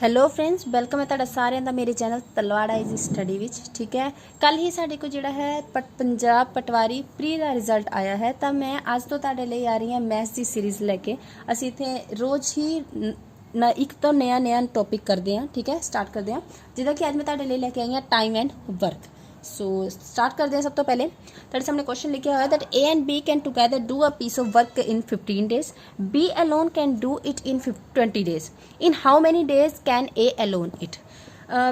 Hello friends, welcome ਹੈ ਤੁਹਾਡਾ ਸਾਰਿਆਂ ਦਾ ਮੇਰੇ ਚੈਨਲ ਤਲਵਾੜਾ ਇਜ਼ੀ ਸਟੱਡੀ ਵਿੱਚ। ਠੀਕ ਹੈ, ਕੱਲ ਹੀ ਸਾਡੇ ਕੋਲ ਜਿਹੜਾ ਹੈ ਪੰਜਾਬ ਪਟਵਾਰੀ ਪ੍ਰੀ ਦਾ ਰਿਜ਼ਲਟ ਆਇਆ ਹੈ, ਤਾਂ ਮੈਂ ਅੱਜ ਤੋਂ ਤੁਹਾਡੇ ਲਈ ਆ ਰਹੀ ਹਾਂ ਮੈਥਸ ਦੀ ਸੀਰੀਜ਼ ਲੈ ਕੇ। ਅਸੀਂ ਇੱਥੇ ਰੋਜ਼ ਹੀ ਇੱਕ ਤੋਂ ਨया ਟੌਪਿਕ ਕਰਦੇ ਹਾਂ। ਠੀਕ ਹੈ, ਸਟਾਰਟ ਕਰਦੇ ਹਾਂ। ਜਿੱਦਾਂ ਕਿ ਅੱਜ ਮੈਂ ਤੁਹਾਡੇ ਲਈ ਲੈ ਕੇ ਆਈ ਹਾਂ time and work. So start करते हैं। सब तो पहले तेरे सामने क्वेश्चन लिखा हुआ है that A and B can together do a piece of work in 15 days, B alone can do it in 20 days, in how many days can A alone it.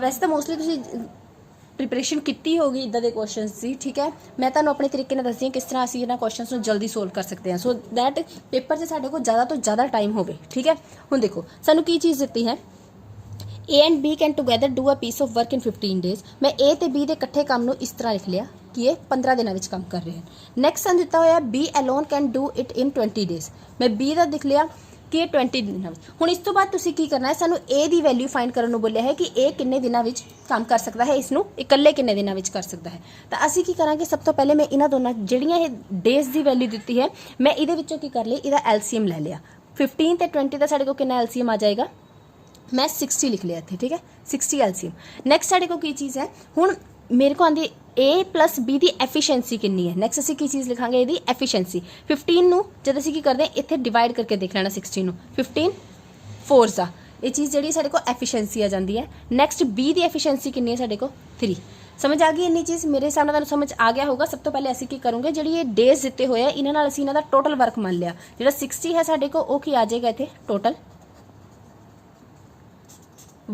वैसे तो मोस्टली तुम प्रिपरेशन की होगी इदा के क्वेश्चन की। ठीक है, मैं तुम्हें अपने तरीके दसदी हाँ किस तरह असीं इन्हां क्वेश्चन को जल्दी सोल्व कर सकते हैं, सो दैट पेपर से साडे को ज़्यादा तो ज़्यादा टाइम हो। ठीक है, हुण देखो सानू की चीज़ दी है, A and B can together do a piece of work in 15 days. मैं ए ते बी के इकट्ठे काम नूं इस तरह लिख लिया कि ये 15 दिनों में काम कर रहे हैं। नैक्सट सन दिता होया B alone can do it in 20 days. मैं बी का लिख लिया कि ये 20 दिनों में। हुण इस तो बाद तुसीं की करना है, सानू ए की वैल्यू फाइंड करने नूं बोलिया है कि ए किन्ने दिनों में काम कर सकता है, इसनूं इकल्ले किन्ने दिनों में कर सकता है। तो असीं की करांगे, सब तो पहले मैं इन्हां दोनों जिहड़ियां डेज की वैल्यू दी है मैं इहदे विचों की कर ली, इहदा एलसीएम ले लिया। 15 ते 20 का साडे कोल कितना एलसीएम आ जाएगा, मैं 60 लिख लिया थे। ठीक है, 60 एलसीएम। नैक्सट साढ़े को की चीज़ है, हुण मेरे को आंदी ए प्लस बी की एफिशिएंसी कितनी है। नैक्सट असीं की चीज़ लिखांगे, यदि एफिशिएंसी 15 नूं जब असीं की करते हैं इत्थे डिवाइड करके देख लेना 60 नूं, 15 4 सा ये चीज़ जी साढ़े को एफिशिएंसी आ जाती है। नैक्सट बी की एफिशिएंसी कितनी है साढ़े को 3। समझ आ गई इन्नी चीज़, मेरे हिसाब नाल तुहानूं समझ आ गया होगा। सब तो पहले असीं की करूँगे, जिहड़ी ये डेज दिते होए हैं इन्हां नाल असीं इन्हां दा टोटल वर्क मान लिया। जिहड़ा 60 है साढ़े को वो की आ जाएगा इत्थे टोटल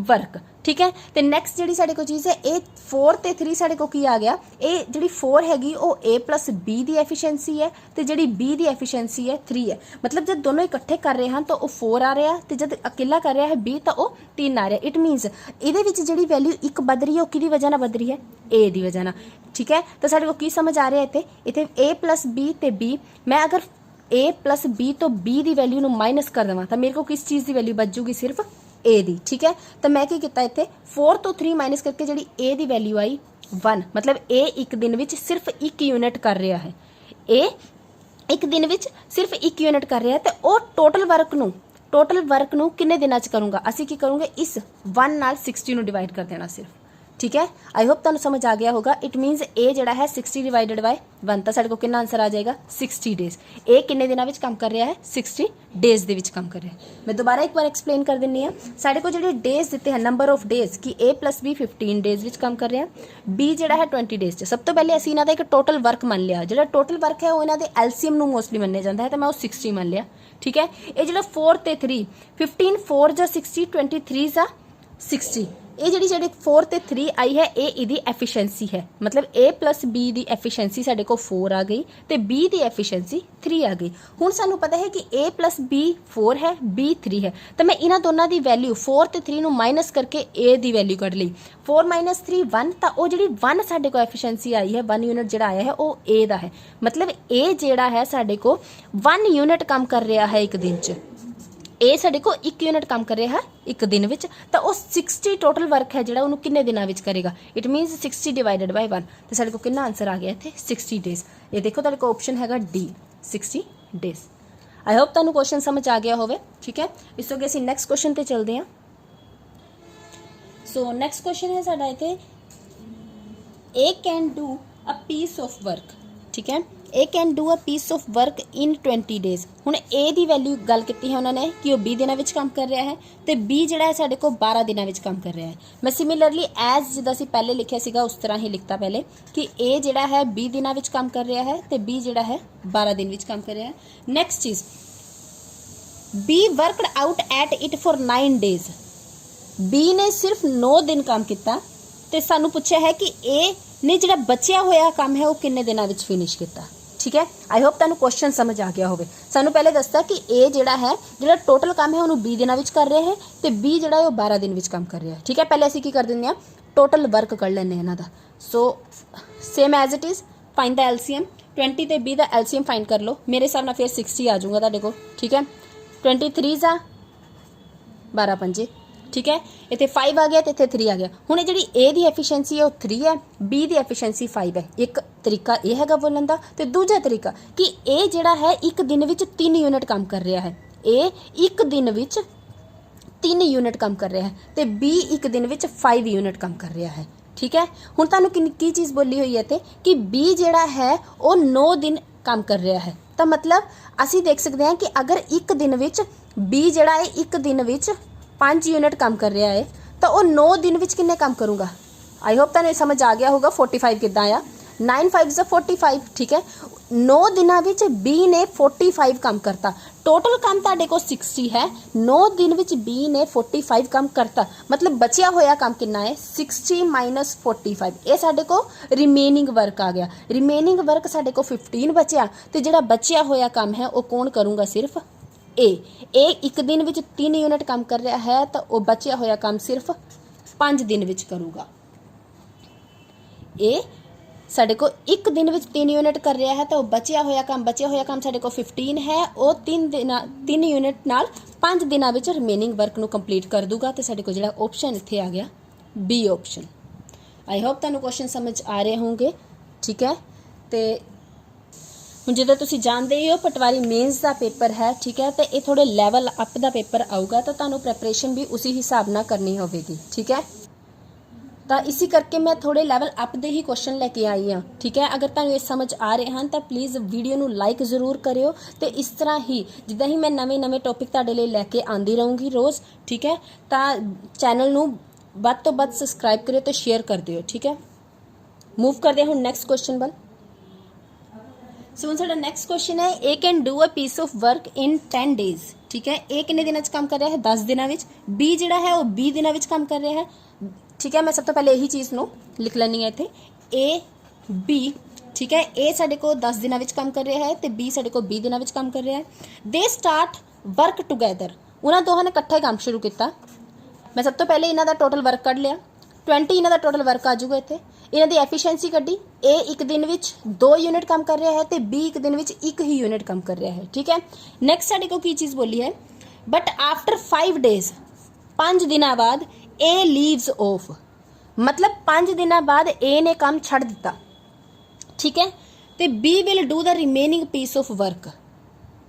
वर्क। ठीक है, तो नैक्सट जी साढ़े को चीज़ है ए 4 ते 3 साढ़े को की आ गया, ये जी 4 हैगी वो ए प्लस बी की एफिशिएंसी है, तो जी बी की एफिशिएंसी है 3 है। मतलब जब दोनों इकट्ठे कर रहे हैं तो वो 4 आ रहा है, तो जब अकेला कर रहा है बी तो वो 3 आ रहा है। इट मीनस ये जी वैल्यू एक बद रही है वो कि वजह बद रही है, ए की वजह। ठीक है, तो साढ़े को की समझ आ रहा है इतने ए प्लस बी ते बी। मैं अगर ए प्लस बी तो बी की वैल्यू माइनस कर देवां तो मेरे को किस चीज़ की वैल्यू बचूगी, सिर्फ ए दी। ठीक है, तो मैं की किया इतने 4 तो 3 माइनस करके जी ए की वैल्यू आई 1। मतलब ए एक दिन में सिर्फ 1 यूनिट कर रहा है, ए एक दिन में सिर्फ 1 यूनिट कर रहा है। तो वो टोटल वर्क नूं किन्ने दिनों करूँगा, असीं की करूँगे इस 1 नाल 60 नूं डिवाइड कर देना सिर्फ। ठीक है, आई होप तुहानूं समझ आ गया होगा। इट मीनस ए जिहड़ा है 60 डिवाइडेड बाय 1, तो साढ़े को कितना आंसर आ जाएगा 60 डेज। ए किन्ने दिनों में काम कर रहा है, 60 डेज दे विच काम कर रहा है। मैं दोबारा एक बार एक्सप्लेन कर दिंदी हाँ। साढ़े को जिहड़े डेज दिते हैं, नंबर ऑफ डेज कि ए प्लस बी 15 डेज विच काम कर रहा है, बी जिहड़ा है 20 डेज। सब तो पहले असीं इन्हां दा एक टोटल वर्क मान लिया। जिहड़ा टोटल वर्क है वो इन्हां दे एलसीएम नूं मोस्टली मन्निया जांदा है, तो मैं वो 60 मान लिया। ठीक है, ये जिहड़ा 4 ते 3 15 4 जा 60 23 जा 60, ये जी 4 ते 3 आई है, ये इहदी एफिशिएंसी है। मतलब ए प्लस बी की एफिशिएंसी साढ़े को 4 आ गई, तो बी की एफिशिएंसी 3 आ गई। हुण सानू पता है कि ए प्लस बी 4 है, बी 3 है, तो मैं इन्हां दोनों की वैल्यू 4 ते 3 नूं माइनस करके ए की वैल्यू कढ़ ली। 4 माइनस 3 1, तो वो जी 1 साढ़े को एफिशिएंसी आई है, 1 यूनिट जो आया है वो ए का है। मतलब ए जिहड़ा है साढ़े को 1 यूनिट काम कर रहा है एक दिन च, ए साढ़े को 1 यूनिट काम कर रहा है एक दिन विच, तो वो 60 टोटल वर्क है जिहड़ा उन्होंने किन्ने दिनों विच करेगा। इट मीनस 60 डिवाइडेड बाय 1, तो साढ़े को कितना आंसर आ गया इत्थे 60 डेज। ये देखो तुहाडे को ऑप्शन हैगा डी 60 डेज। आई होप तुहानूं क्वेश्चन समझ आ गया होवे। ठीक है, इस तो अगे असीं नैक्सट क्वेश्चन ते चलते हैं। सो नैक्सट क्वेश्चन है साडा इत्थे A can do a piece of work. ठीक है, A can do a piece of work in 20 days. हुण ए की वैल्यू गल की है उन्होंने कि वह 20 दिनों में काम कर रहा है, तो बी जिहड़ा है साढ़े को 12 दिनों में काम कर रहा है। मैं सिमिलरली एज जिद्दां असीं पहले लिखिया सीगा उस तरह ही लिखता पहले कि ए जिहड़ा है 20 दिनों में काम कर रहा है, तो बी जिहड़ा है 12 दिन में काम कर रहा है। नैक्सट चीज़, B worked out at it for 9 days. B ने सिर्फ 9 दिन काम किया, तो सानू पूछा है कि ए ने जिहड़ा बचिया होया काम है वो किन्ने दिनों में फिनिश किया। ठीक है, आई होप तुहानूं क्वेश्चन समझ आ गया होवे। सानू पहले दसता कि ए जिहड़ा है जिहड़ा टोटल काम है उन्होंने 20 दिनों में कर रहे हैं, तो बी जिहड़ा है वो 12 दिन में काम कर रहा है। ठीक है, पहले असीं की कर दिंदे हैं टोटल वर्क कर लैंदे इन्हां दा। So same as it is find the LCM. 20 ते बी का एलसीएम फाइंड कर लो, मेरे हिसाब नाल फिर 60 आ जाऊगा तुहाडे कोल। ठीक है, 23 जा 12 पंजे। ठीक है, इतने 5 आ गया तो इतने 3 आ गया। हुण जी ए की एफिशिएंसी है वो 3 है, बी की एफिशिएंसी 5 है। एक तरीका यह है बोलन का, तो दूजा तरीका कि ए जिहड़ा है एक दिन में 3 यूनिट काम कर रहा है। ए एक दिन में 3 यूनिट काम कर रहा है, तो बी एक दिन विच 5 यूनिट काम कर रहा है। ठीक है, हुण तुहानूं की चीज़ बोली हुई है ते कि बी जिहड़ा है वो 9 दिन काम कर रहा है। तो मतलब असी देख सकते हैं कि अगर एक दिन विच बी जिहड़ा है एक दिन विच 5 यूनिट काम कर रहा है तो वो 9 दिन विच किन्ने काम करूँगा। आई होप तुहानूं समझ आ गया होगा 45 किद्दां आ, 9 5 45। ठीक है, 9 दिनों विच बी ने 45 काम करता। टोटल काम तुहाडे को 60 है, 9 दिन विच बी ने 45 काम करता, मतलब बचिया होया काम कितना है 60 माइनस 45। ये साडे को रिमेनिंग वर्क आ गया। रिमेनिंग वर्क साडे को 15 बचिया, तो जिहड़ा बचिया होया काम है वो कौन करूँगा, सिर्फ ए एक दिन विच 3 यूनिट काम कर रहा है तो वो बचिया होया काम सिर्फ 5 दिन विच करूँगा। ए साडे को एक दिन विच 3 यूनिट कर रहा है तो बचिया होया काम साडे को 15 है, वो 3 यूनिट नाल 5 दिनों विच रिमेनिंग वर्क नू कंप्लीट कर दूगा। तो साडे को जिहड़ा ऑप्शन इत्थे आ गया बी ऑप्शन। आई होप तुहानूं क्वेश्चन समझ आ रहे होंगे। ठीक है, तो हुण जिद्दां तुसीं जानदे ही हो पटवारी मेन्स का पेपर है। ठीक है, तो ये थोड़े लैवल अप का पेपर आऊगा, तो तुहानूं प्रैपरेशन भी उसी हिसाब नाल करनी होगी। ठीक है, तो इसी करके मैं थोड़े लैवल अप दे ही क्वेश्चन लेके आई हाँ। ठीक है, अगर तुहानूं ये समझ आ रहे हैं तो प्लीज़ वीडियो नूं लाइक जरूर करियो, तो इस तरह ही जिद्दां ही मैं नवे टॉपिक तुहाडे लई लैके आंदी रहूँगी रोज़। ठीक है, तो चैनल नूं वध तो वध सबसक्राइब करियो तो शेयर कर दिओ। ठीक है, मूव करदे हुण नैक्सट क्वेश्चन वल। सो हुण साडा नैक्सट क्वेश्चन है, A can do a piece of work in 10 days. ठीक है, ए किन्ने दिनां च काम कर रहा है 10 दिनां विच, बी जिहड़ा है वो 20 दिनां विच काम कर रहा है। ठीक है, मैं सब तो पहले यही चीज़ नूं लिख लैनी है इत्थे ए बी। ठीक है, ए साडे को 10 दिनां विच काम कर रहा है तो बी साडे को 20 दिनां विच काम कर रहा है। दे स्टार्ट वर्क टुगैदर, उन्हां दोहां ने इकट्ठे काम शुरू किया। मैं सब तो पहले इन्हां दा टोटल वर्क कढ लिया, 20 इन्हां दा टोटल वर्क आ जाऊगा इत्थे। इन्हां दी एफिशिएंसी कड्ढी, ए एक दिन विच 2 यूनिट काम कर रहा है तो बी एक दिन विच 1 ही यूनिट काम कर रहा है। ठीक है, नैक्सट साडे को की चीज़ बोली है, बट आफ्टर 5 डेज 5 दिनों बाद ए लीव्स ऑफ, मतलब 5 दिनों बाद ए ने काम छड़ दिता। ठीक है, तो B will do the remaining piece of work.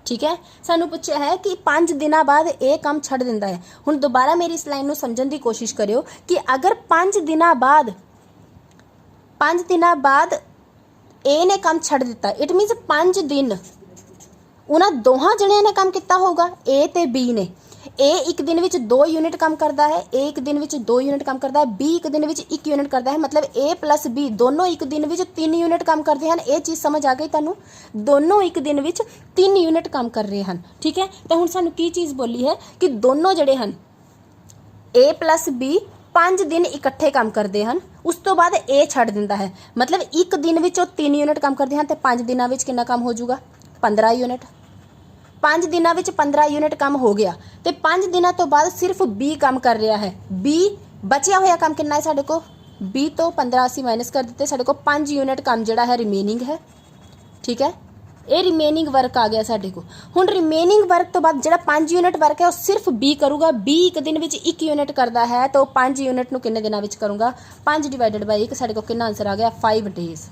ठीक है, सानू पूछा है कि 5 दिनों बाद ए काम छड़ दिंदा है। हुण दोबारा मेरी इस लाइन नूं समझण दी कोशिश करियो कि अगर 5 दिनों बाद ए ने काम छड़ दिता, इट मीनस 5 दिन उन्हां दोहां जणियां ने काम किया होगा, ए ते बी ने। ए एक दिन विच 2 यूनिट काम करता है, ए एक दिन विच 2 यूनिट काम करता है, बी एक दिन विच 1 यूनिट करता है, मतलब ए प्लस बी दोनों एक दिन विच 3 यूनिट काम करते हैं। ये चीज़ समझ आ गई तुहानूं, दोनों एक दिन विच 3 यूनिट काम कर रहे हैं। ठीक है, तो हुण सानूं की चीज़ बोली है कि दोनों जड़े हैं ए प्लस बी 5 दिन इकट्ठे काम करते हैं, उस तो बाद ए छड़ दिंदा है, मतलब एक दिन विच 3 यूनिट काम करते हैं तो 5 दिनों विच कितना काम हो जाऊगा 15 यूनिट। 5 दिनों विच 15 यूनिट काम हो गया तो 5 दिनों तो बाद सिर्फ बी काम कर रहा है। बी बचिया होया काम कितना है साडे को, बी तो 15 असी माइनस कर दिते, साडे को 5 यूनिट काम जिहड़ा है रिमेनिंग है। ठीक है, ये रिमेनिंग वर्क आ गया साडे को। हुण रिमेनिंग वर्क तो बाद जिहड़ा 5 यूनिट वर्क है वो सिर्फ बी करूगा। बी एक दिन विच 1 यूनिट करता है तो 5 यूनिट नूं किन्ने दिनां विच करूँगा, 5 डिवाइडेड बाय 1, साडे को कितना आंसर आ गया 5 डेज।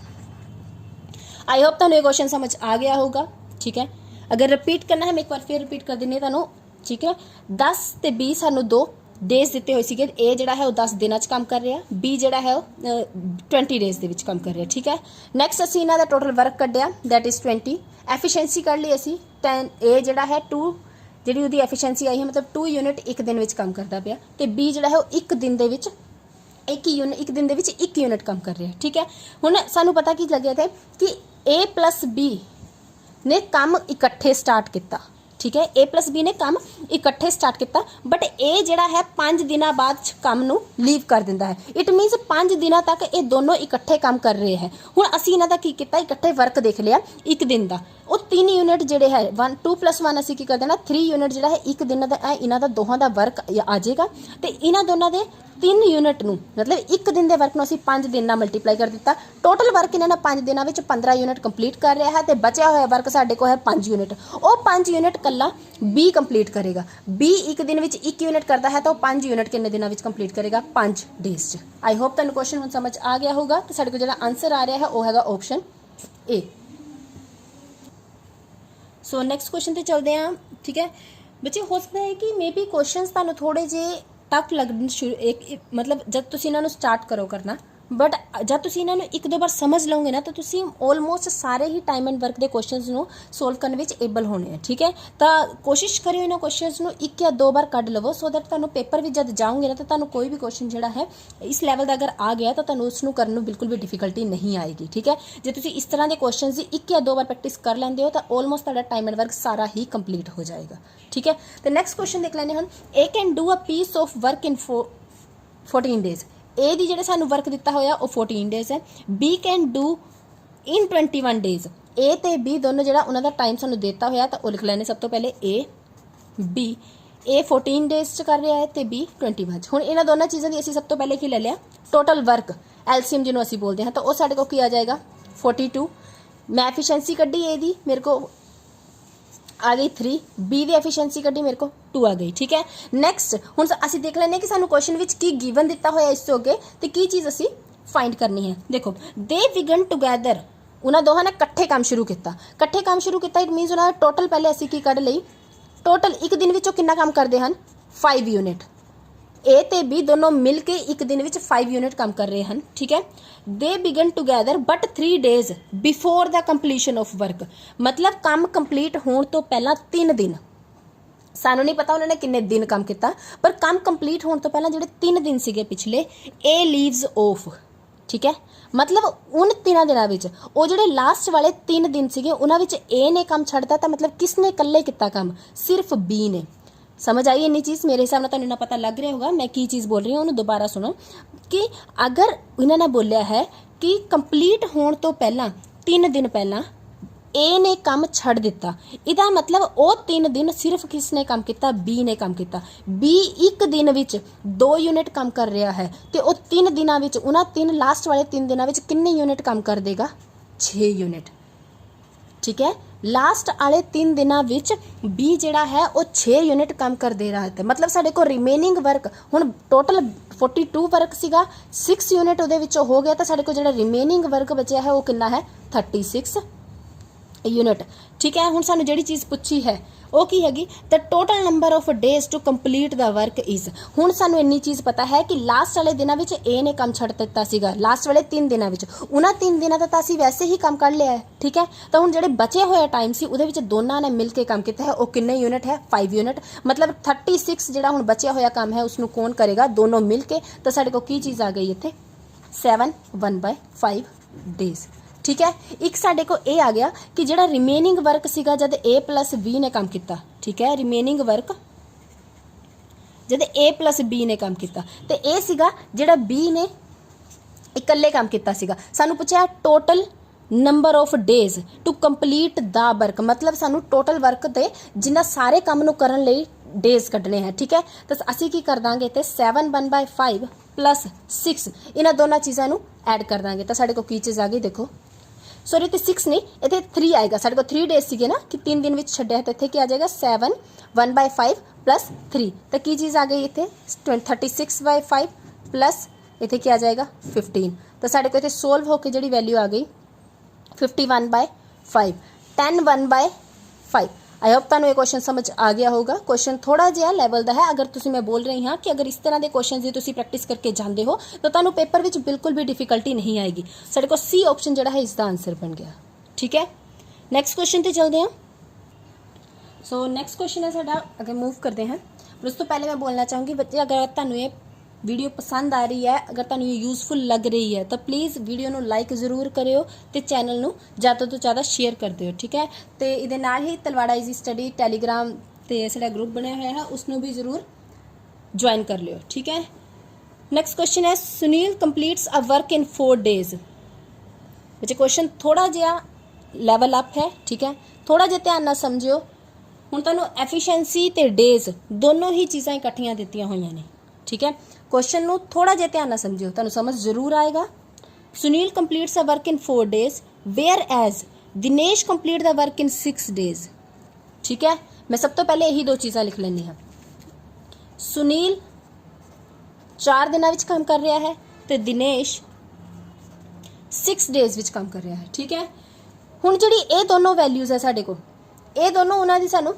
आई होप तुहानूं ये क्वेश्चन समझ आ गया होगा। ठीक है, अगर रिपीट करना है मैं एक बार फिर रिपीट कर देनी तुहानूं। ठीक है, 10 ते 20 सानूं 2 डेज दिते हुए सीगे। ए जिहड़ा है वो 10 दिनां च काम कर रहा, बी जिहड़ा है वो 20 डेज दे विच काम कर रहा। ठीक है, नैक्सट असीं इन्हां दा टोटल वर्क कढिया, दैट इज़ 20। एफिशिएंसी कढ लई असीं 10। ए जिहड़ा है 2 जिहड़ी उहदी एफिशिएंसी आई है, मतलब 2 यूनिट एक दिन विच काम करता पिया, ते बी जिहड़ा है वो एक दिन दे विच एक दिन दे विच 1 यूनिट काम कर रहा। ठीक है, हुण सानूं पता की लग्या थे कि ए प्लस बी ने काम इकट्ठे स्टार्ट किया। ठीक है, ए प्लस बी ने काम इकट्ठे स्टार्ट किया, बट ए जिहड़ा है 5 दिनों बाद काम नूं लीव कर दिंदा है। इट मीनस 5 दिनों तक ये दोनों इकट्ठे काम कर रहे हैं। हुण असीं इन्हां दा की कीता, इकट्ठे वर्क देख लिया एक दिन दा, वो 3 यूनिट जिहड़े है 1 2 + 1 असीं की कर देना 3 यूनिट जिहड़ा है एक दिन दा इन्हां दा दोहां दा वर्क आ जाएगा, तो इन्हां दोनों दे 3 यूनिट नूं मतलब एक दिन के वर्क नूं असीं 5 दिन नाल मल्टीप्लाई कर दिता। टोटल वर्क इन्हां ने 5 दिनों विच 15 यूनिट कंप्लीट कर रहा है, तो बचा हुआ वर्क साडे को है 5 यूनिट। वो 5 यूनिट कल्ला बी कंप्लीट करेगा। बी एक दिन विच 1 यूनिट करता है तो 5 यूनिट किन्ने दिनों विच कंप्लीट करेगा 5 डेज च। आई होप तुहानूं क्वेश्चन हुण समझ आ गया होगा। तो साडे को जिहड़ा आंसर आ रहा है वो हैगा option A. So next question ते चलते हैं। ठीक है, ਬੱਚੇ ਹੋ ਸਕਦਾ ਹੈ ਕਿ ਮੇ ਬੀ ਕੁਐਸਚਨਸ ਤੁਹਾਨੂੰ ਥੋੜੇ ਜਿਹੇ ਟਫ ਲੱਗਣ मतलब जब ਤੁਸੀਂ ਇਹਨਾਂ ਨੂੰ ਸਟਾਰਟ ਕਰੋ ਕਰਨਾ, बट जब ਤੁਸੀਂ ਇਹਨਾਂ ਨੂੰ ਇੱਕ ਦੋ ਵਾਰ ਸਮਝ ਲਓਗੇ ਨਾ ਤਾਂ ਤੁਸੀਂ ਆਲਮੋਸਟ ਸਾਰੇ ਹੀ ਟਾਈਮ ਐਂਡ ਵਰਕ ਦੇ ਕੁਐਸਚਨਸ ਨੂੰ ਸੋਲਵ ਕਰਨ ਵਿੱਚ ਏਬਲ ਹੋਣੇ ਆ। ਠੀਕ ਹੈ, ਤਾਂ ਕੋਸ਼ਿਸ਼ ਕਰਿਓ ਇਹਨਾਂ ਕੁਐਸਚਨਸ ਨੂੰ ਇੱਕ ਜਾਂ ਦੋ ਵਾਰ ਕੱਢ ਲਵੋ, ਸੋ ਦੈਟ ਤੁਹਾਨੂੰ ਪੇਪਰ ਵਿੱਚ ਜਦ ਜਾਓਗੇ ਨਾ ਤਾਂ ਤੁਹਾਨੂੰ ਕੋਈ ਵੀ ਕੁਐਸਚਨ ਜਿਹੜਾ ਹੈ ਇਸ ਲੈਵਲ ਦਾ ਅਗਰ ਆ ਗਿਆ ਤਾਂ ਤੁਹਾਨੂੰ ਉਸ ਨੂੰ ਕਰਨ ਨੂੰ ਬਿਲਕੁਲ ਵੀ ਡਿਫਿਕਲਟੀ ਨਹੀਂ ਆਏਗੀ। ਠੀਕ ਹੈ, ਜੇ ਤੁਸੀਂ ਇਸ ਤਰ੍ਹਾਂ ਦੇ ਕੁਐਸਚਨਸ ਦੀ ਇੱਕ ਜਾਂ ਦੋ ਵਾਰ ਪ੍ਰੈਕਟਿਸ ਕਰ ਲੈਂਦੇ ਹੋ ਤਾਂ ਆਲਮੋਸਟ ਤੁਹਾਡਾ ਟਾਈਮ ਐਂਡ ਵਰਕ ਸਾਰਾ ਹੀ ਕੰਪਲੀਟ ਹੋ ਜਾਏਗਾ। ਠੀਕ ਹੈ, ਤੇ ਨੈਕਸਟ ਕੁਐਸਚਨ ਦੇਖ ਲੈਂਦੇ ਹਨ। A can do a piece of work in 14 days. A ਦੀ ਜਿਹੜੇ ਸਾਨੂੰ ਵਰਕ ਦਿੱਤਾ ਹੋਇਆ ਉਹ 14 ਡੇਜ਼ ਹੈ। B can do in 21 days. A ਤੇ ਬੀ ਦੋਨੋਂ ਜਿਹੜਾ ਉਹਨਾਂ ਦਾ ਟਾਈਮ ਸਾਨੂੰ ਦਿੱਤਾ ਹੋਇਆ ਤਾਂ ਉਹ ਲਿਖ ਲੈਣੇ ਸਭ ਤੋਂ ਪਹਿਲੇ ए बी। ए 14 ਡੇਜ਼ ਚ ਕਰ ਰਿਹਾ ਹੈ ਤੇ B 21 ਚ। ਹੁਣ ਇਹਨਾਂ ਦੋਨਾਂ ਚੀਜ਼ਾਂ ਦੀ ਅਸੀਂ ਸਭ ਤੋਂ ਪਹਿਲੇ ਕੀ ਲੈ ਲਿਆ, ਟੋਟਲ ਵਰਕ ਐਲਸੀਐਮ ਜਿਹਨੂੰ ਅਸੀਂ ਬੋਲਦੇ ਹਾਂ, ਤਾਂ ਉਹ ਸਾਡੇ ਕੋਲ ਕੀ ਆ ਜਾਏਗਾ 42। ਮੈਂ ਐਫੀਸ਼ੀਐਂਸੀ ਕੱਢੀ ए ਦੀ, ਮੇਰੇ को आ गई 3। बी ਦੀ ਐਫੀਸ਼ੀਐਂਸੀ ਕੱਢੀ, ਮੇਰੇ को 2 आ गई। ठीक है, ਨੈਕਸਟ ਹੁਣ ਅਸੀਂ ਦੇਖ ਲੈਂਦੇ ਹਾਂ ਕਿ ਸਾਨੂੰ ਕੁਐਸਚਨ ਵਿੱਚ ਕੀ ਗਿਵਨ ਦਿੱਤਾ ਹੋਇਆ ਇਸ ਤੋਂ ਅੱਗੇ ਤੇ ਕੀ ਚੀਜ਼ ਅਸੀਂ ਫਾਈਂਡ ਕਰਨੀ ਹੈ। ਦੇਖੋ, ਦੇ ਬਿਗਨ ਟੂਗੈਦਰ, ਉਹਨਾਂ ਦੋਹਾਂ ਨੇ ਇਕੱਠੇ ਕੰਮ ਸ਼ੁਰੂ ਕੀਤਾ। ਇਕੱਠੇ ਕੰਮ ਸ਼ੁਰੂ ਕੀਤਾ ਇਟ ਮੀਨਸ ਉਹਨਾਂ ਦਾ ਟੋਟਲ ਪਹਿਲੇ ਅਸੀਂ ਕੀ ਕੱਢ ਲਈ, ਟੋਟਲ ਇੱਕ ਦਿਨ ਵਿੱਚ ਉਹ ਕਿੰਨਾ ਕੰਮ ਕਰਦੇ ਹਨ 5 ਯੂਨਿਟ। ए ਤੇ B ਦੋਨੋਂ ਮਿਲ ਕੇ ਇੱਕ ਦਿਨ ਵਿੱਚ 5 ਯੂਨਿਟ ਕੰਮ ਕਰ ਰਹੇ ਹਨ। ਠੀਕ ਹੈ, ਦੇ begin together but 3 days before the completion of work. ਮਤਲਬ ਕੰਮ ਕੰਪਲੀਟ ਹੋਣ ਤੋਂ ਪਹਿਲਾਂ 3 ਦਿਨ, ਸਾਨੂੰ ਨਹੀਂ ਪਤਾ ਉਹਨਾਂ ਨੇ ਕਿੰਨੇ ਦਿਨ ਕੰਮ ਕੀਤਾ, ਪਰ ਕੰਮ ਕੰਪਲੀਟ ਹੋਣ ਤੋਂ ਪਹਿਲਾਂ ਜਿਹੜੇ 3 ਦਿਨ ਸੀਗੇ ਪਿਛਲੇ, A ਲੀਵਸ ਆਫ। ਠੀਕ ਹੈ, ਮਤਲਬ ਉਨ 3 ਦਿਨਾਂ ਵਿੱਚ ਉਹ ਜਿਹੜੇ ਲਾਸਟ ਵਾਲੇ 3 ਦਿਨ ਸੀਗੇ ਉਹਨਾਂ ਵਿੱਚ A ਨੇ ਕੰਮ ਛੱਡਤਾ, ਤਾਂ ਮਤਲਬ ਕਿਸ ਨੇ ਇਕੱਲੇ ਕੀਤਾ ਕੰਮ, ਸਿਰਫ B ਨੇ। समझ आई इन्नी चीज़, मेरे हिसाब से इन्ना पता लग रहा होगा मैं की चीज़ बोल रही हूँ, उन्होंने दोबारा सुनो कि अगर इन्होंने बोलिया है कि कंप्लीट होने तो पहला 3 दिन पहला ए ने काम छड़ दिता, इहदा मतलब वो 3 दिन सिर्फ किसने काम किया, बी ने काम किया। बी एक दिन विच 2 यूनिट काम कर रहा है तो वो 3 दिनों विच उन्हां 3 लास्ट वाले 3 दिनों विच कितने यूनिट काम कर देगा 6 यूनिट। ठीक है, लास्ट वाले 3 दिनों विच बी जिहड़ा है वो 6 यूनिट काम कर दे रहा है। मतलब साडे को रिमेनिंग वर्क हुण टोटल 42 वर्क सीगा, 6 यूनिट उहदे विचों हो गया, तो साडे को जिहड़ा रिमेनिंग वर्क बचिया है वो कितना है 36 यूनिट। ठीक है, हुण सानू जिहड़ी चीज़ पुछी है वो की हैगी, the total number of days to complete the work is. हुण सानू इन्नी चीज़ पता है कि लास्ट वाले दिनों विच ए ने काम छड़ दिता सीगा, लास्ट वाले 3 दिनों विच उन्हां 3 दिनों दा तां असीं वैसे ही काम कर लिया है। ठीक है, तो हुण जिहड़े बचे होए टाइम सी उहदे विच दोनां ने मिल के काम कीता है, वो किन्ने यूनिट है 5 यूनिट। मतलब 36 जिहड़ा हुण बचिया होया काम है उसनूं कौन करेगा, दोनों मिल के। तो साडे को की चीज़ आ गई इत्थे 7 1/5 डेज। ठीक है, एक साडे को ए आ गया कि जिहड़ा रिमेनिंग वर्क सीगा जद ए प्लस बी ने काम किया। ठीक है, रिमेनिंग वर्क जद ए प्लस बी ने काम किया तो ए सीगा जिहड़ा बी ने इकल्ले काम किया सीगा। सानू पूछा total number of days to complete the work, मतलब सानू टोटल वर्क दे जिन्ना सारे काम नू करन लई डेज कड्ढने हैं। ठीक है, तो असीं की कर दांगे ते 7 1/5 प्लस 6 इन्हां दोनों चीज़ां नू ऐड कर दांगे तो साडे को की चीज़ आ गई, देखो सॉरी इतने 6 नहीं इतने 3 आएगा। साढ़े को 3 डेज सीगे ना कि 3 दिन में छड्या है, तो इतने क्या आ जाएगा 7 1/5 प्लस 3, तो की चीज़ आ गई इतने 36/5 प्लस इतने क्या आ जाएगा 15। तो साढ़े को इतने सोल्व होकर जी वैल्यू आ गई 51/5 10 1/5। आई होप तुहानूं ये क्वेश्चन समझ आ गया होगा। क्वेश्चन थोड़ा जिहा लैवल का है, अगर तुसीं मैं बोल रही हाँ कि अगर इस तरह के क्वेश्चन की तुसीं प्रैक्टिस करके जाते हो तो तुहानूं पेपर में बिल्कुल भी डिफिकल्टी नहीं आएगी। साडे को सी ऑप्शन जिहड़ा है इसका आंसर बन गया। ठीक है, नैक्सट क्वेश्चन पर चलते हैं। सो नैक्सट क्वेश्चन है साडा, अगर मूव करते हैं पर उस तो पहले मैं बोलना चाहूँगी बच्चे, अगर तुहानूं ये वीडियो पसंद आ रही है, अगर तुहानूं ये यूजफुल लग रही है तो प्लीज़ वीडियो नूं लाइक जरूर करियो ते चैनल नूं ज़्यादा तो ज़्यादा शेयर कर दिओ। ठीक है, तो इहदे नाल ही तलवाड़ा ईजी स्टडी टैलीग्राम ते साडा ग्रुप बनया होया है उसनूं भी जरूर ज्वाइन कर लियो। ठीक है, नैक्सट क्वेश्चन है Sunil completes a work in 4 days. बच्चे क्वेश्चन थोड़ा जिहा लैवल अप है। ठीक है, थोड़ा जिहा ध्यान नाल समझियो। हुण तुहानूं एफिशिएंसी ते डेज दोनों ही चीज़ां इकट्ठियां दित्तियां होईयां ने। ठीक है, क्वेश्चन नूं थोड़ा जिहा ध्यान नाल समझियो, तुहानूं समझ जरूर आएगा। Sunil completes a work in 4 days whereas Dinesh complete the work in 6 days. ठीक है, मैं सब तो पहले यही 2 चीज़ां लिख लैनी हाँ। सुनील 4 दिनों विच काम कर रहा है तो दिनेश 6 डेज विच काम कर रहा है। ठीक है, हुण जिहड़ी ये दोनों वैल्यूज़ है साडे कोल, ये दोनों उन्हां दी सानूं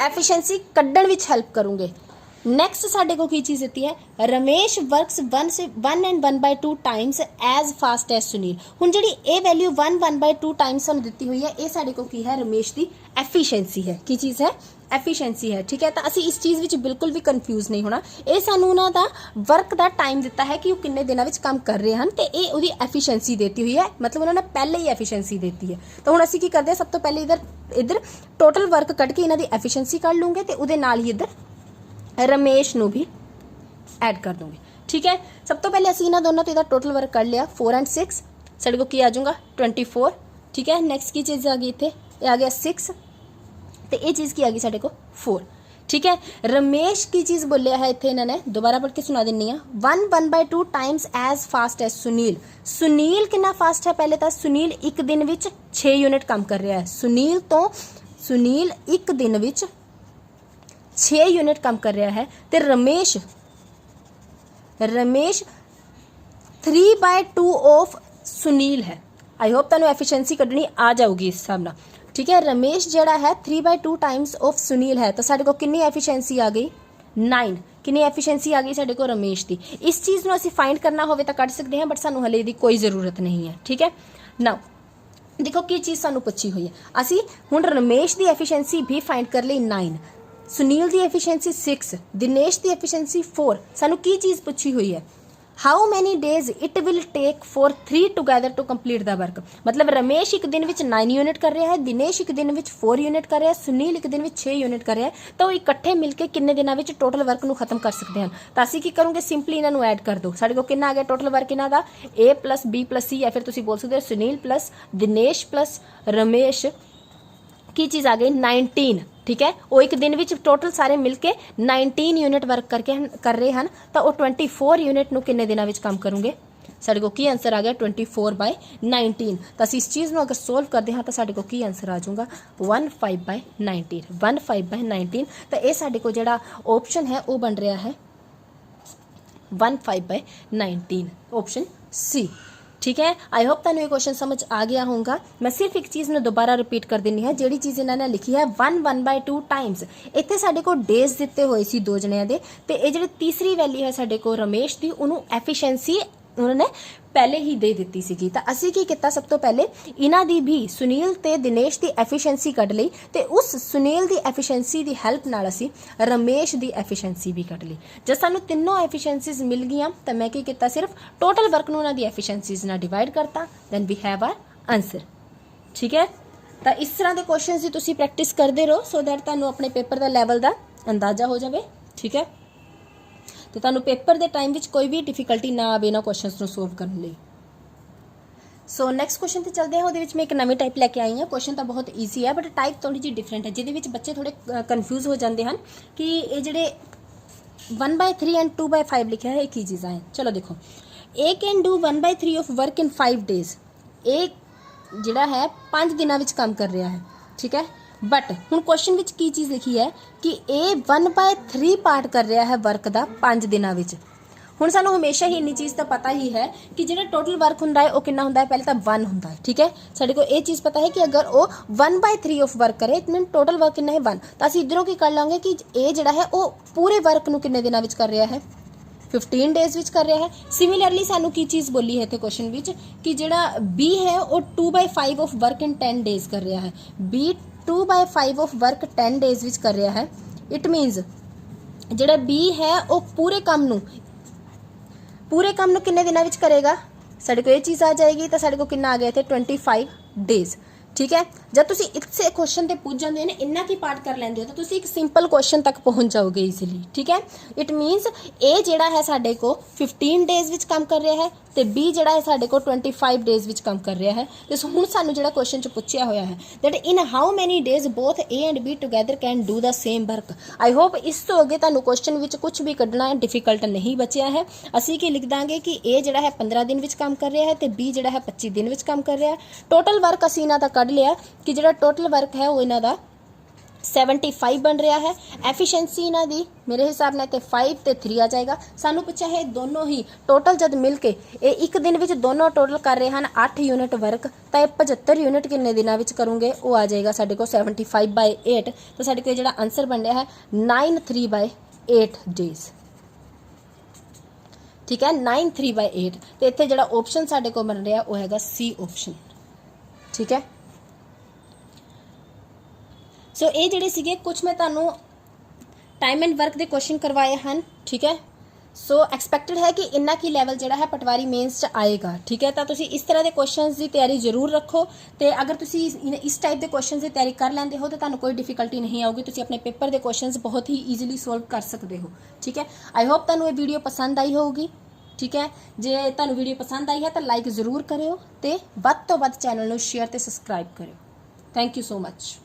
एफिशिएंसी कड्ढण विच हेल्प करूंगे। नैक्सट साडे को की चीज़ दित्ती है Ramesh works 1 and 1/2 times as fast as Sunil. हुण जिहड़ी ए वैल्यू 1/2 टाइम्स सानूं दित्ती हुई है, ये साडे को की है रमेश की एफिशिएंसी है। की चीज़ है? एफिशिएंसी है। ठीक है, तो असी इस चीज़ विच बिल्कुल भी कन्फ्यूज नहीं होना। ये सानूं उन्हां दा वर्क का टाइम दिता है कि वो किन्ने दिनों में काम कर रहे हैं, तो ये उहदी एफिशिएंसी देती हुई है, मतलब उन्होंने पहले ही एफिशिएंसी देती है। तो हुण असी की करते हैं, सब तो पहले इधर टोटल वर्क कट के इन्हां दी एफिशिएंसी कढ लूँगे, तो उहदे नाल ही इधर रमेश नू भी ऐड कर दूंगी। ठीक है, सब तो पहले असी इन्होंने दोनों तो इधर टोटल वर्क कर लिया 4 and 6, साढ़े को की आ जाऊंगा 24। ठीक है, नैक्सट की चीज़ आ गई इतने, ये आ गया 6, तो ये चीज़ की आ गई साढ़े को 4। ठीक है, रमेश की चीज़ बोलिया है इतने इन्होंने, दोबारा पढ़ के सुना देनी है 1/2 times as fast as Sunil. Sunil कितना फास्ट है? पहले तो सुनील एक दिन विच 6 यूनिट काम कर रहा है। सुनील एक दिन विच 6 यूनिट काम कर रहा है, तो रमेश 3/2 ऑफ सुनील है। आई होप तुहानू एफिशिएंसी कढ़नी आ जाऊगी इस हिसाब नाल। ठीक है, रमेश जिहड़ा है 3/2 टाइम्स ऑफ सुनील है, तो साडे को कितनी एफिशिएंसी आ गई? 9। कितनी एफिशिएंसी आ गई साडे को रमेश की? इस चीज़ नूं असीं फाइंड करना होवे तो कढ़ सकते हैं, बट सानू हले इहदी कोई ज़रूरत नहीं है। ठीक है, नाउ देखो की चीज़ सानू पुछी हुई है, असीं हुण रमेश की एफिशिएंसी भी फाइंड कर ली 9, सुनील की एफिशिएंसी 6, दिनेश की एफिशिएंसी 4। सानू की चीज़ पूछी हुई है? How many days it will take for 3 together to complete the work. मतलब रमेश एक दिन विच 9 यूनिट कर रहा है, दिनेश एक दिन विच 4 यूनिट कर रहा है, सुनील एक दिन विच 6 यूनिट कर रहा है, तो वो इकट्ठे मिलकर किन्ने दिनों में टोटल वर्क नू खत्म कर सकते हैं। तो असीं की करोगे, सिंपली इन्हों ऐड कर दो। साढ़े को कितना आ गया टोटल वर्क इन्हों का? A + B + C, या फिर तुसीं बोल सकते हो सुनील प्लस दिनेश प्लस रमेश की चीज़ आ गई 19। ठीक है, वो एक दिन विच टोटल सारे मिलके 19 यूनिट वर्क कर रहे हैं, तो वो 24 यूनिट नू किन्ने दिनों विच काम करूँगे? साढ़े को की आंसर आ गया 24/19। तो असीं इस चीज़ में अगर सोल्व करते हैं तो साढ़े को की आंसर आ जाऊँगा 15/19। 15/19, तो ये साढ़े को जिहड़ा ऑप्शन है वो बन रहा है 15/19, ऑप्शन सी। ठीक है, आई होप तुहानू ये क्वेश्चन समझ आ गया होगा। मैं सिर्फ एक चीज़ ने दोबारा रिपीट कर देनी है, जिहड़ी चीज़ इन्होंने लिखी है 1/2 टाइम्स। इत्थे साडे को डेज दिते हुए सी 2 जणियां दे, ते ये जिहड़ी तीसरी वैल्यू है साडे को रमेश की, उन्होंने एफिशिएंसी उन्होंने पहले ही दे दी सी। तो असी की किया, सब तो पहले इन्हां दी भी सुनील ते दिनेश की एफिशिएंसी कढ़ ली, ते उस सुनील की एफिशिएंसी की हैल्प नाल असी रमेश की एफिशिएंसी भी कढ़ ली। जब सानू तीनों एफिशिएंसीज मिल गई, तो मैं की किया, सिर्फ टोटल वर्क नूं उन्हां दी एफिशिएंसीज नाल डिवाइड करता, then we have our answer. ठीक है, तो इस तरह के क्वेश्चन की तुसीं प्रैक्टिस करते रहो, सो दैट तुहानू अपने पेपर का लैवल का अंदाजा हो जाए। ठीक है, तो तुहानू पेपर के टाइम विच कोई भी डिफिकल्टी ना आवे इन्हां क्वेश्चंस नूं सोल्व करने लई। सो नैक्सट क्वेश्चन ते चलते हैं, उहदे विच मैं एक नवी टाइप लैके आई हाँ। क्वेश्चन तो बहुत ईजी है, बट टाइप थोड़ी जी डिफरेंट है, जिहदे विच बच्चे थोड़े कन्फ्यूज हो जाते हैं कि ये जिहड़े 1/3 and 2/5 लिखा है, एक ही चीज़ां हैं। चलो देखो, A can do 1/3 of work in 5 days. एक जिहड़ा है 5 दिनों विच काम कर रहा है। ठीक है, बट हुण क्वेश्चन विच की चीज़ लिखी है कि ए 1/3 पार्ट कर रहा है वर्क का 5 दिनों विच। हुण सानू हमेशा ही इन्नी चीज़ तो पता ही है कि जिहड़ा टोटल वर्क हुंदा है वो कितना हुंदा है, पहले तो 1 हुंदा है। ठीक है, साडे को ये चीज़ पता है कि अगर वो 1/3 ऑफ वर्क करे, इट मीन टोटल वर्क कितना है 1। तो असीं इधरों की कर लांगे कि ए जिहड़ा है वो पूरे वर्क नूं किन्ने दिनों विच कर रहा है, 15 डेज विच कर रहा है। सिमिलरली सानू की चीज़ बोली है इत्थे क्वेश्चन विच कि जिहड़ा बी है वो 2/5 ऑफ वर्क इन 10 डेज कर रहा है। बी 2/5 ऑफ वर्क 10 डेज विच कर रहा है। इट मीनस जिहड़ा बी है वो पूरे काम नूं किन्ने दिनों विच करेगा, साडे को ये चीज़ आ जाएगी। तो साडे को कितना आ गया थे 25 डेज। ठीक है, जब तुसी इससे क्वेश्चन ते पूछ जाते हैं, इन्ना की पार्ट कर लेंदे हो, तो तुसी एक सिंपल क्वेश्चन तक पहुंच जाओगे इजीली। ठीक है, इट मीनस ए जिहड़ा है साडे को 15 डेज विच काम कर रहा है, तो बी जिहड़ा है साडे को 25 डेज विच काम कर रहा है। तो हुण सानू जिहड़ा क्वेश्चन च पुछया होया है that in how many days both A and B together can do the same work. I hope इस तो अगे तुहानू क्वेश्चन विच कुछ भी कढ़ना डिफिकल्ट नहीं बचिया है। असी की लिख दांगे कि ए जिहड़ा है 15 दिन विच काम कर रहा है, तो बी जिहड़ा है 25 दिन विच काम कर रहा है। टोटल वर्क असी इन्हां दा कढ़ लिया कि जिहड़ा टोटल वर्क है वो इन्हां दा 75 ਬਣ ਰਿਹਾ ਹੈ। ਐਫੀਸ਼ੀਐਂਸੀ ਇਹਨਾਂ ਦੀ ਮੇਰੇ ਹਿਸਾਬ ਨਾਲ ਤੇ 5 ਤੇ 3 ਆ ਜਾਏਗਾ। ਸਾਨੂੰ ਪੁੱਛਿਆ ਹੈ ਦੋਨੋਂ ਹੀ ਟੋਟਲ ਜਦ ਮਿਲ ਕੇ ਇਹ ਇੱਕ ਦਿਨ ਵਿੱਚ ਦੋਨੋਂ ਟੋਟਲ ਕਰ ਰਹੇ ਹਨ 8 ਯੂਨਿਟ ਵਰਕ, ਤਾਂ ਇਹ 75 ਯੂਨਿਟ ਕਿੰਨੇ ਦਿਨਾਂ ਵਿੱਚ ਕਰੂੰਗੇ, ਉਹ ਆ ਜਾਏਗਾ ਸਾਡੇ ਕੋਲ 75/8। ਤਾਂ ਸਾਡੇ ਕੋਲ ਜਿਹੜਾ ਆਨਸਰ ਬਣ ਰਿਹਾ ਹੈ 93/8 ਡੇਜ਼। ਠੀਕ ਹੈ, 93/8। ਤੇ ਇੱਥੇ ਜਿਹੜਾ ਆਪਸ਼ਨ ਸਾਡੇ ਕੋਲ ਬਣ ਰਿਹਾ ਉਹ ਹੈਗਾ ਸੀ ਆਪਸ਼ਨ। ਠੀਕ ਹੈ, ਸੋ ਇਹ ਜਿਹੜੇ ਸੀਗੇ ਕੁਝ ਮੈਂ ਤੁਹਾਨੂੰ ਟਾਈਮ ਐਂਡ ਵਰਕ ਦੇ ਕੁਐਸਚਨ ਕਰਵਾਏ ਹਨ। ਠੀਕ ਹੈ, ਸੋ ਐਕਸਪੈਕਟਡ ਹੈ ਕਿ ਇੰਨਾ ਕੀ ਲੈਵਲ ਜਿਹੜਾ ਹੈ ਪਟਵਾਰੀ ਮੇਨਸ 'ਚ ਆਏਗਾ। ਠੀਕ ਹੈ, ਤਾਂ ਤੁਸੀਂ ਇਸ ਤਰ੍ਹਾਂ ਦੇ ਕੁਐਸਚਨਸ ਦੀ ਤਿਆਰੀ ਜ਼ਰੂਰ ਰੱਖੋ, ਤੇ ਅਗਰ ਤੁਸੀਂ ਇਸ ਟਾਈਪ ਦੇ ਕੁਐਸਚਨਸ ਦੀ ਤਿਆਰੀ ਕਰ ਲੈਂਦੇ ਹੋ ਤਾਂ ਤੁਹਾਨੂੰ ਕੋਈ ਡਿਫਿਕਲਟੀ ਨਹੀਂ ਆਊਗੀ, ਤੁਸੀਂ ਆਪਣੇ ਪੇਪਰ ਦੇ ਕੁਐਸਚਨਸ ਬਹੁਤ ਹੀ ਈਜ਼ੀਲੀ ਸੋਲਵ ਕਰ ਸਕਦੇ ਹੋ। ਠੀਕ ਹੈ, ਆਈ ਹੋਪ ਤੁਹਾਨੂੰ ਇਹ ਵੀਡੀਓ ਪਸੰਦ ਆਈ ਹੋਊਗੀ। ਠੀਕ ਹੈ, ਜੇ ਤੁਹਾਨੂੰ ਵੀਡੀਓ ਪਸੰਦ ਆਈ ਹੈ ਤਾਂ ਲਾਈਕ ਜ਼ਰੂਰ ਕਰਿਓ, ਤੇ ਵੱਧ ਤੋਂ ਵੱਧ ਚੈਨਲ ਨੂੰ ਸ਼ੇਅਰ ਤੇ ਸਬਸਕ੍ਰਾਈਬ ਕਰਿਓ। Thank you so much.